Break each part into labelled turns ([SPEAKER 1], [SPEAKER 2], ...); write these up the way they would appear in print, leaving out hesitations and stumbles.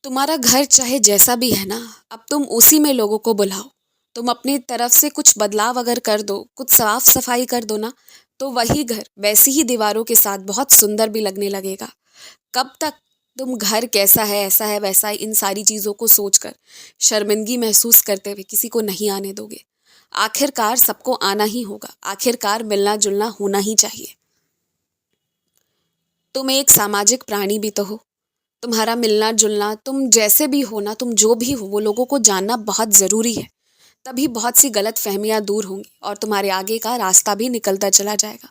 [SPEAKER 1] तुम्हारा घर चाहे जैसा भी है ना, अब तुम उसी में लोगों को बुलाओ। तुम अपनी तरफ से कुछ बदलाव अगर कर दो, कुछ साफ सफाई कर दो ना, तो वही घर वैसी ही दीवारों के साथ बहुत सुंदर भी लगने लगेगा। कब तक तुम घर कैसा है, ऐसा है, वैसा है, इन सारी चीज़ों को सोचकर शर्मिंदगी महसूस करते हुए किसी को नहीं आने दोगे? आखिरकार सबको आना ही होगा, आखिरकार मिलना जुलना होना ही चाहिए। तुम एक सामाजिक प्राणी भी तो हो। तुम्हारा मिलना जुलना, तुम जैसे भी हो ना, तुम जो भी हो, वो लोगों को जानना बहुत ज़रूरी है। तभी बहुत सी गलत फहमियाँ दूर होंगी और तुम्हारे आगे का रास्ता भी निकलता चला जाएगा।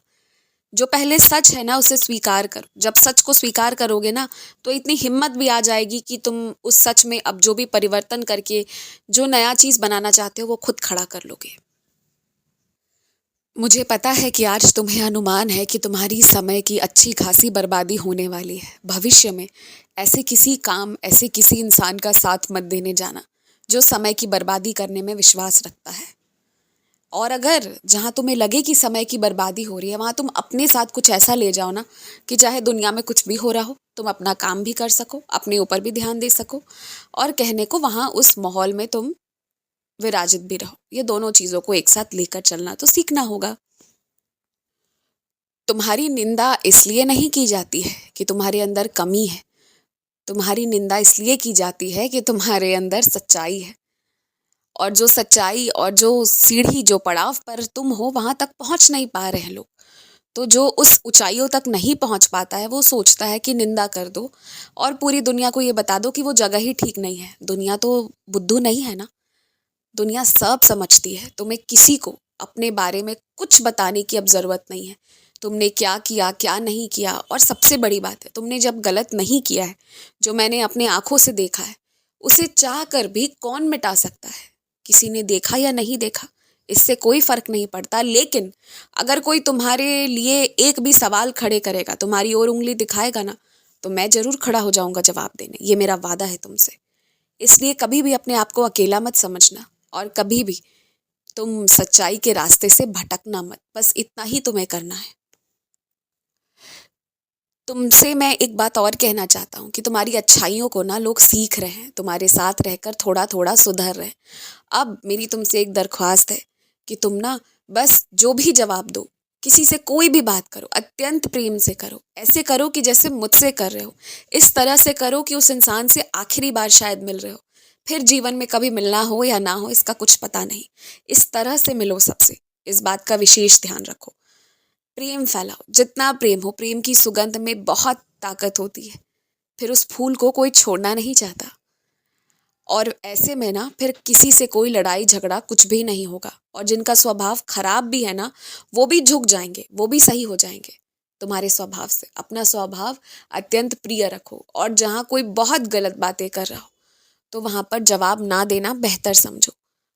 [SPEAKER 1] जो पहले सच है ना, उसे स्वीकार करो। जब सच को स्वीकार करोगे ना, तो इतनी हिम्मत भी आ जाएगी कि तुम उस सच में अब जो भी परिवर्तन करके जो नया चीज़ बनाना चाहते हो, वो खुद खड़ा कर लोगे। मुझे पता है कि आज तुम्हें अनुमान है कि तुम्हारी समय की अच्छी खासी बर्बादी होने वाली है। भविष्य में ऐसे किसी काम, ऐसे किसी इंसान का साथ मत देने जाना जो समय की बर्बादी करने में विश्वास रखता है। और अगर जहाँ तुम्हें लगे कि समय की बर्बादी हो रही है, वहाँ तुम अपने साथ कुछ ऐसा ले जाओ ना कि चाहे दुनिया में कुछ भी हो रहा हो, तुम अपना काम भी कर सको, अपने ऊपर भी ध्यान दे सको, और कहने को वहाँ उस माहौल में तुम विराजित भी रहो। ये दोनों चीज़ों को एक साथ लेकर चलना तो सीखना होगा। तुम्हारी निंदा इसलिए नहीं की जाती है कि तुम्हारे अंदर कमी है। तुम्हारी निंदा इसलिए की जाती है कि तुम्हारे अंदर सच्चाई है। और जो सच्चाई और जो सीढ़ी, जो पड़ाव पर तुम हो, वहां तक पहुंच नहीं पा रहे हैं लोग। तो जो उस ऊंचाइयों तक नहीं पहुंच पाता है, वो सोचता है कि निंदा कर दो और पूरी दुनिया को ये बता दो कि वो जगह ही ठीक नहीं है। दुनिया तो बुद्धू नहीं है ना। दुनिया सब समझती है। तुम्हें किसी को अपने बारे में कुछ बताने की अब ज़रूरत नहीं है। तुमने क्या किया, क्या नहीं किया, और सबसे बड़ी बात है, तुमने जब गलत नहीं किया है, जो मैंने अपने आंखों से देखा है, उसे चाह कर भी कौन मिटा सकता है? किसी ने देखा या नहीं देखा, इससे कोई फर्क नहीं पड़ता। लेकिन अगर कोई तुम्हारे लिए एक भी सवाल खड़े करेगा, तुम्हारी ओर उंगली दिखाएगा ना, तो मैं जरूर खड़ा हो जाऊंगा जवाब देने। ये मेरा वादा है तुमसे। इसलिए कभी भी अपने आप को अकेला मत समझना, और कभी भी तुम सच्चाई के रास्ते से भटकना मत। बस इतना ही तुम्हें करना है। तुमसे मैं एक बात और कहना चाहता हूँ कि तुम्हारी अच्छाइयों को ना लोग सीख रहे हैं, तुम्हारे साथ रहकर थोड़ा थोड़ा सुधर रहे हैं। अब मेरी तुमसे एक दरख्वास्त है कि तुम ना बस जो भी जवाब दो, किसी से कोई भी बात करो, अत्यंत प्रेम से करो। ऐसे करो कि जैसे मुझसे कर रहे हो। इस तरह से करो कि उस इंसान से आखिरी बार शायद मिल रहे हो। फिर जीवन में कभी मिलना हो या ना हो, इसका कुछ पता नहीं। इस तरह से मिलो सबसे। इस बात का विशेष ध्यान रखो। प्रेम फैलाओ, जितना प्रेम हो। प्रेम की सुगंध में बहुत ताकत होती है। फिर उस फूल को कोई छोड़ना नहीं चाहता। और ऐसे में ना फिर किसी से कोई लड़ाई झगड़ा कुछ भी नहीं होगा। और जिनका स्वभाव खराब भी है ना, वो भी झुक जाएंगे, वो भी सही हो जाएंगे तुम्हारे स्वभाव से। अपना स्वभाव अत्यंत प्रिय रखो, और जहाँ कोई बहुत गलत बातें कर रहा हो, तो वहां पर जवाब ना देना बेहतर समझो,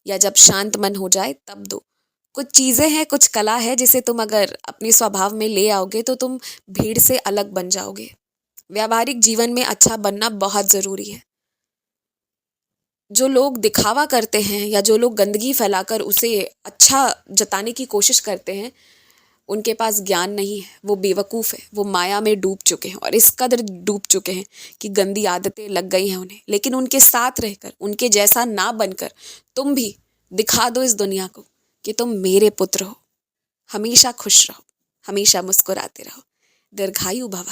[SPEAKER 1] या जब शांत मन हो जाए तब दो। कुछ चीजें हैं, कुछ कला है, जिसे तुम अगर अपने स्वभाव में ले आओगे तो तुम भीड़ से अलग बन जाओगे। व्यावहारिक जीवन में अच्छा बनना बहुत जरूरी है। जो लोग दिखावा करते हैं या जो लोग गंदगी फैलाकर उसे अच्छा जताने की कोशिश करते हैं, उनके पास ज्ञान नहीं है। वो बेवकूफ़ है। वो माया में डूब चुके हैं, और इस कदर डूब चुके हैं कि गंदी आदतें लग गई हैं उन्हें। लेकिन उनके साथ रहकर, उनके जैसा ना बनकर, तुम भी दिखा दो इस दुनिया को कि तुम मेरे पुत्र हो। हमेशा खुश रहो, हमेशा मुस्कुराते रहो। दीर्घायु भव।